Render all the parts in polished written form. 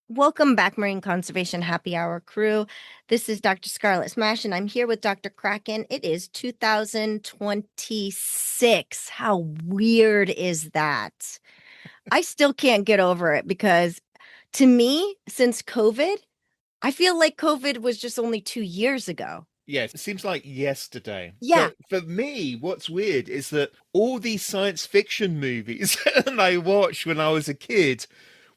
Welcome back, Marine Conservation Happy Hour crew. This is Dr. Scarlett Smash, and I'm here with Dr. Craken. It is 2026. How weird is that? I still can't get over it because to me, since COVID, I feel like COVID was just only 2 years ago. Yeah, it seems like yesterday. Yeah. But for me, what's weird is that all these science fiction movies that I watched when I was a kid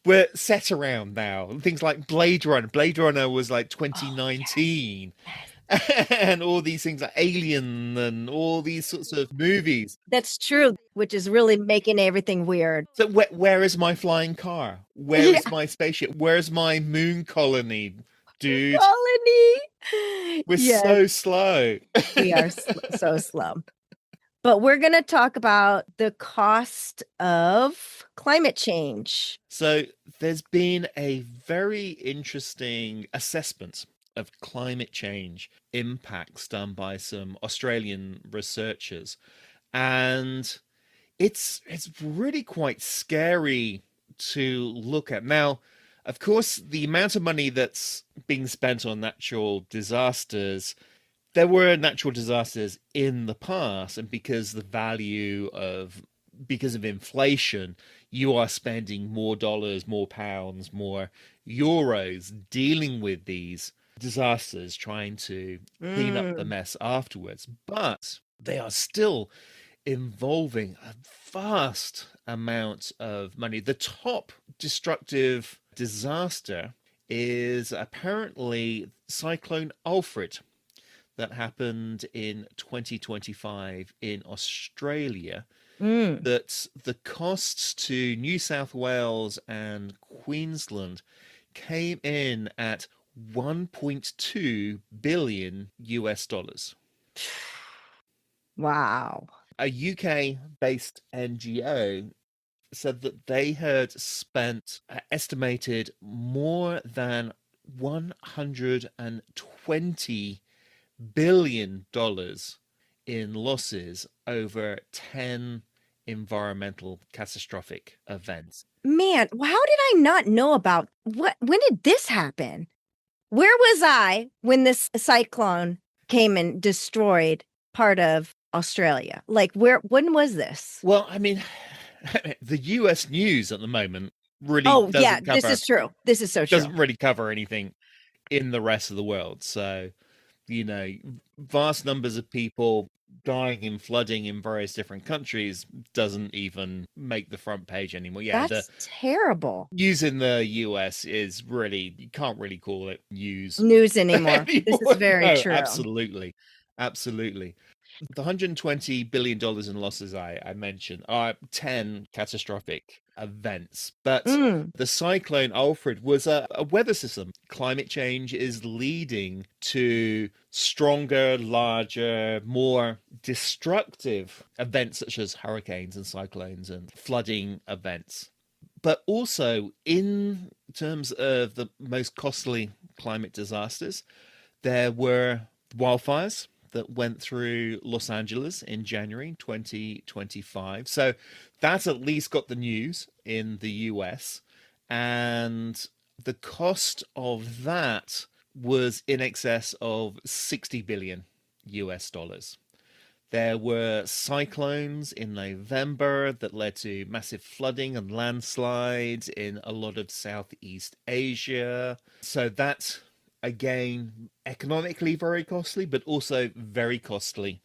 were set around now. Things like Blade Runner. Blade Runner was like Oh, yes. 2019. Yes. And all these things like Alien and all these sorts of movies. That's true, which is really making everything weird. So where is my flying car? Where Yeah. is my spaceship? Where's my moon colony? Dude, Colony. we're Yes, so slow. we are so slow. But we're going to talk about the cost of climate change. So there's been a very interesting assessment of climate change impacts done by some Australian researchers. And it's really quite scary to look at. Now, of course, the amount of money that's being spent on natural disasters, there were natural disasters in the past, and because of inflation, you are spending more dollars, more pounds, more euros dealing with these disasters, trying to clean up the Mm. mess afterwards. But they are still involving a vast amount of money. The top destructive disaster is apparently Cyclone Alfred that happened in 2025 in Australia. Mm. That the costs to New South Wales and Queensland came in at 1.2 billion US dollars. Wow. A UK based NGO said that they had spent estimated more than $120 billion in losses over 10 environmental catastrophic events. Man, how did I not know about what? When did this happen? Where was I when this cyclone came and destroyed part of Australia? Like, when was this? Well, I mean, the US news at the moment really Oh, yeah, this is true. This is so true. doesn't really cover anything in the rest of the world. So, you know, vast numbers of people dying in flooding in various different countries doesn't even make the front page anymore. Yeah, the That's terrible. news in the US is really, you can't really call it news News anymore. This is anymore. very No, true. absolutely. Absolutely. The $120 billion in losses I mentioned are 10 catastrophic events, but Mm. the cyclone Alfred was a weather system. Climate change is leading to stronger, larger, more destructive events such as hurricanes and cyclones and flooding events. But also, in terms of the most costly climate disasters, there were wildfires that went through Los Angeles in January 2025. So that's at least got the news in the US. And the cost of that was in excess of 60 billion US dollars. There were cyclones in November that led to massive flooding and landslides in a lot of Southeast Asia. So that, again, economically very costly, but also very costly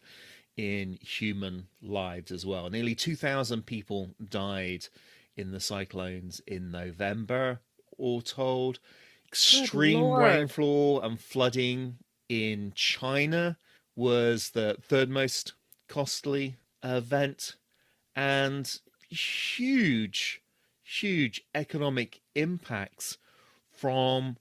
in human lives as well. Nearly 2,000 people died in the cyclones in November, all told. Good Extreme Lord. rainfall and flooding in China was the third most costly event, and huge, huge economic impacts from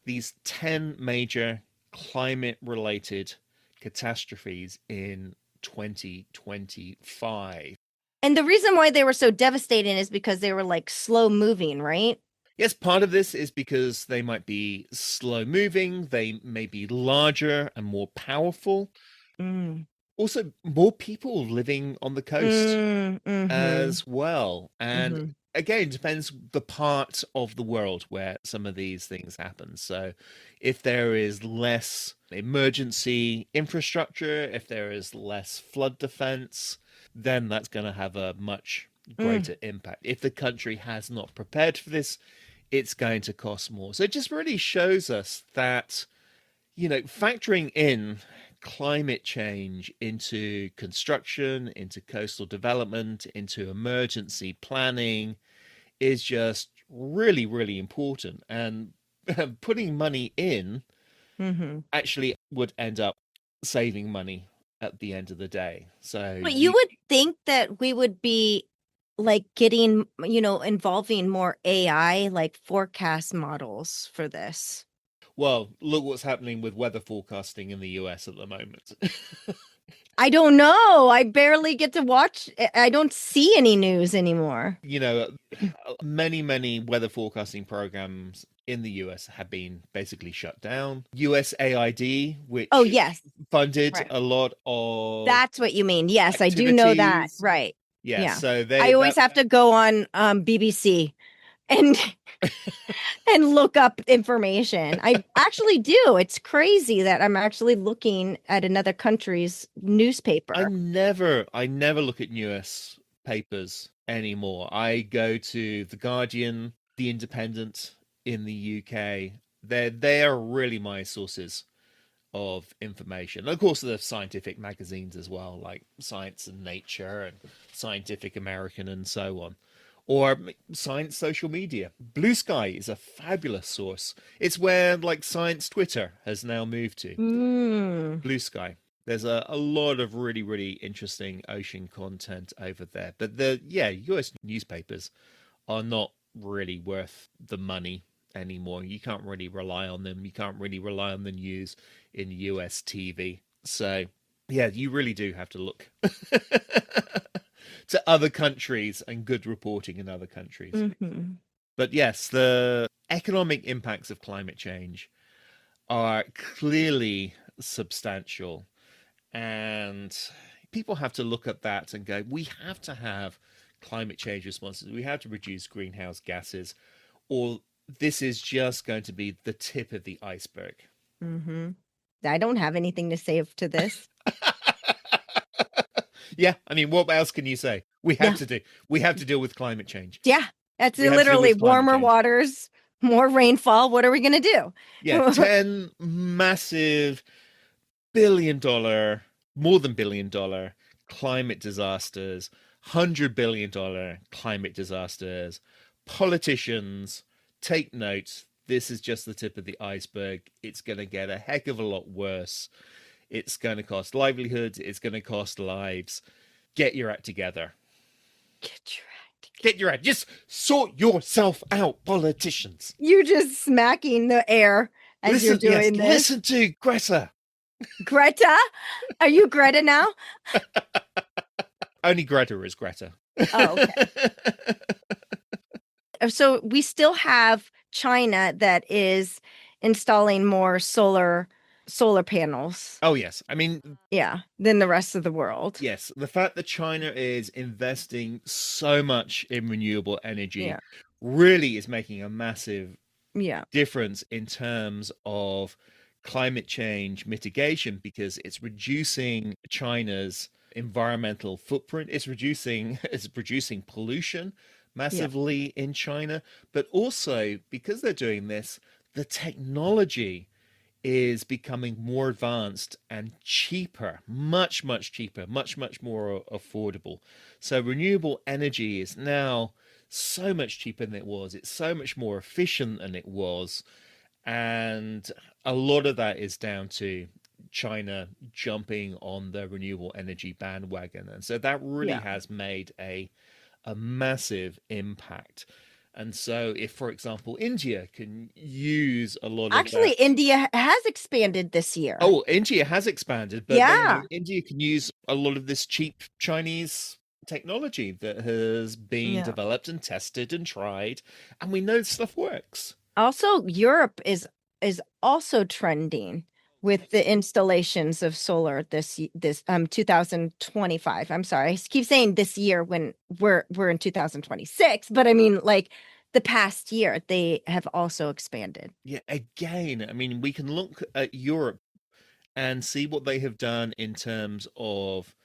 these 10 major climate related catastrophes in 2025. And the reason why they were so devastating is because they were like slow moving, right? Yes, part of this is because they might be slow moving, they may be larger and more powerful. Mm. Also, more people living on the coast Mm, mm-hmm. as well. And Mm-hmm. again, depends the part of the world where some of these things happen. So if there is less emergency infrastructure, if there is less flood defense, then that's going to have a much Mm. greater impact. If the country has not prepared for this, it's going to cost more. So it just really shows us that, factoring in climate change into construction, into coastal development, into emergency planning is just really, really important. And putting money in Hmm. actually would end up saving money at the end of the day. So But you would think that we would be like getting, involving more AI, like forecast models for this. well, look what's happening with weather forecasting in the US at the moment. I don't know. I barely get to watch. I don't see any news anymore. Many, many weather forecasting programs in the US have been basically shut down. USAID, Oh, which yes. funded Right. a lot of That's what you mean. Yes, I do know that. activities. Right. Yeah, Yeah. so I they always that have to go on BBC and and look up information. I actually do. It's crazy that I'm actually looking at another country's newspaper. I never look at US papers anymore. I go to The Guardian, The Independent in the UK. They are really my sources of information. Of course, there's scientific magazines as well, like Science and Nature and Scientific American and so on. Or science social media. Blue Sky is a fabulous source. It's where like science Twitter has now moved to. Mm. Blue Sky. There's a lot of really, really interesting ocean content over there. But US newspapers are not really worth the money anymore. You can't really rely on them. You can't really rely on the news in US TV. So, yeah, you really do have to look to other countries and good reporting in other countries. Hmm. But yes, the economic impacts of climate change are clearly substantial. And people have to look at that and go, we have to have climate change responses. We have to reduce greenhouse gases, or this is just going to be the tip of the iceberg. Hmm. I don't have anything to say to this. Yeah, I mean, what else can you say? Yeah. We have to deal with climate change. Yeah. That's We have to deal literally with climate warmer change. waters, more rainfall. What are we going to Yeah, do? 10 massive billion-dollar, more than billion-dollar climate disasters, $100 billion climate disasters. Politicians, take note. This is just the tip of the iceberg. It's going to get a heck of a lot worse. It's going to cost livelihoods. It's going to cost lives. Get your act together. Get your act together. Get your act. Just sort yourself out, politicians. You're just smacking the air as you're doing this. Listen to Greta. Greta? Are you Greta now? Only Greta is Greta. Oh, okay. So we still have China that is installing more solar panels. Oh, yes. I mean, Yeah, than the rest of the world. yes, the fact that China is investing so much in renewable energy Yeah. really is making a massive Yeah. difference in terms of climate change mitigation because it's reducing China's environmental footprint. It's reducing pollution massively in China, but also because they're doing this, the technology is becoming more advanced and cheaper, much, much cheaper, much, much more affordable. So renewable energy is now so much cheaper than it was. It's so much more efficient than it was. And a lot of that is down to China jumping on the renewable energy bandwagon. And so that really has made a massive impact. And so, if, for example, India can use a lot of Actually, that... India has expanded this year. Oh, India has expanded, but India can use a lot of this cheap Chinese technology that has been developed and tested and tried, and we know stuff works. Also, Europe is also trending with the installations of solar this 2025. I'm sorry, I keep saying this year when we're in 2026, but I mean like the past year they have also expanded. Yeah, again, I mean, we can look at Europe and see what they have done in terms of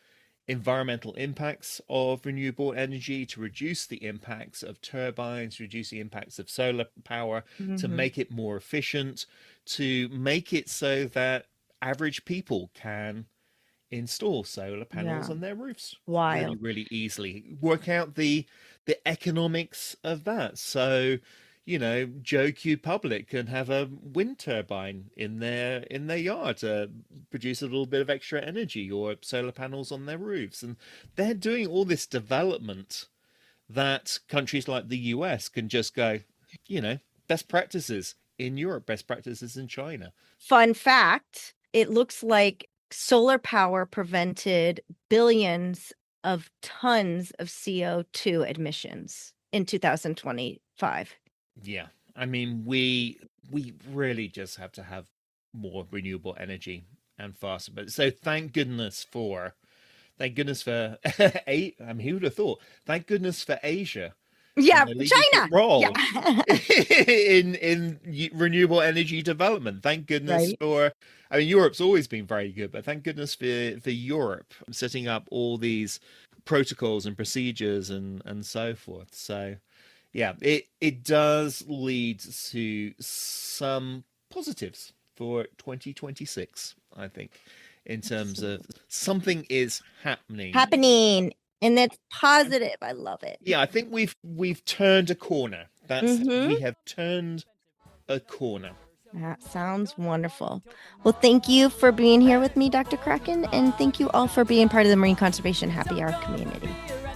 environmental impacts of renewable energy, to reduce the impacts of turbines, reduce the impacts of solar power, to make it more efficient, to make it so that average people can install solar panels Yeah. on their roofs really, Wild. really easily. Work out the economics of that. So, Joe Q Public can have a wind turbine in their yard to produce a little bit of extra energy, or solar panels on their roofs. And they're doing all this development that countries like the US can just go, best practices in Europe, best practices in China. Fun fact, it looks like solar power prevented billions of tons of CO2 emissions in 2025. Yeah. I mean, we really just have to have more renewable energy and faster. But so thank goodness for I mean, who would have thought? Thank goodness for Asia Yeah, and the leadership China. role Yeah. in renewable energy development. Thank goodness Right. for, I mean, Europe's always been very good, but thank goodness for Europe setting up all these protocols and procedures and so forth. So yeah, it does lead to some positives for 2026, I think, in terms of something is Happening. And it's positive. I love it. Yeah, I think we've turned a corner. We Mm-hmm. have turned a corner. That sounds wonderful. Well, thank you for being here with me, Dr. Craken, and thank you all for being part of the Marine Conservation Happy Hour community.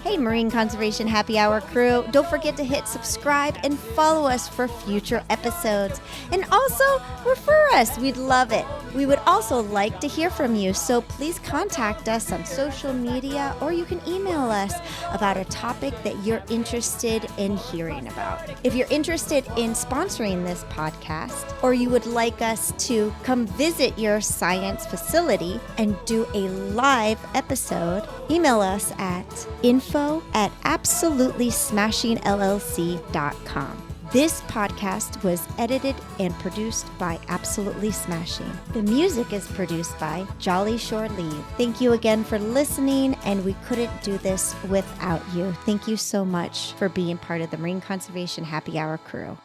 Hey, Marine Conservation Happy Hour crew, don't forget to hit subscribe and follow us for future episodes. And also, refer us. We'd love it. We would also like to hear from you, so please contact us on social media, or you can email us about a topic that you're interested in hearing about. If you're interested in sponsoring this podcast, or you would like us to come visit your science facility and do a live episode, email us at info@absolutelysmashingllc.com. This podcast was edited and produced by Absolutely Smashing. The music is produced by Jolly Shore Leave. Thank you again for listening, and we couldn't do this without you. Thank you so much for being part of the Marine Conservation Happy Hour crew.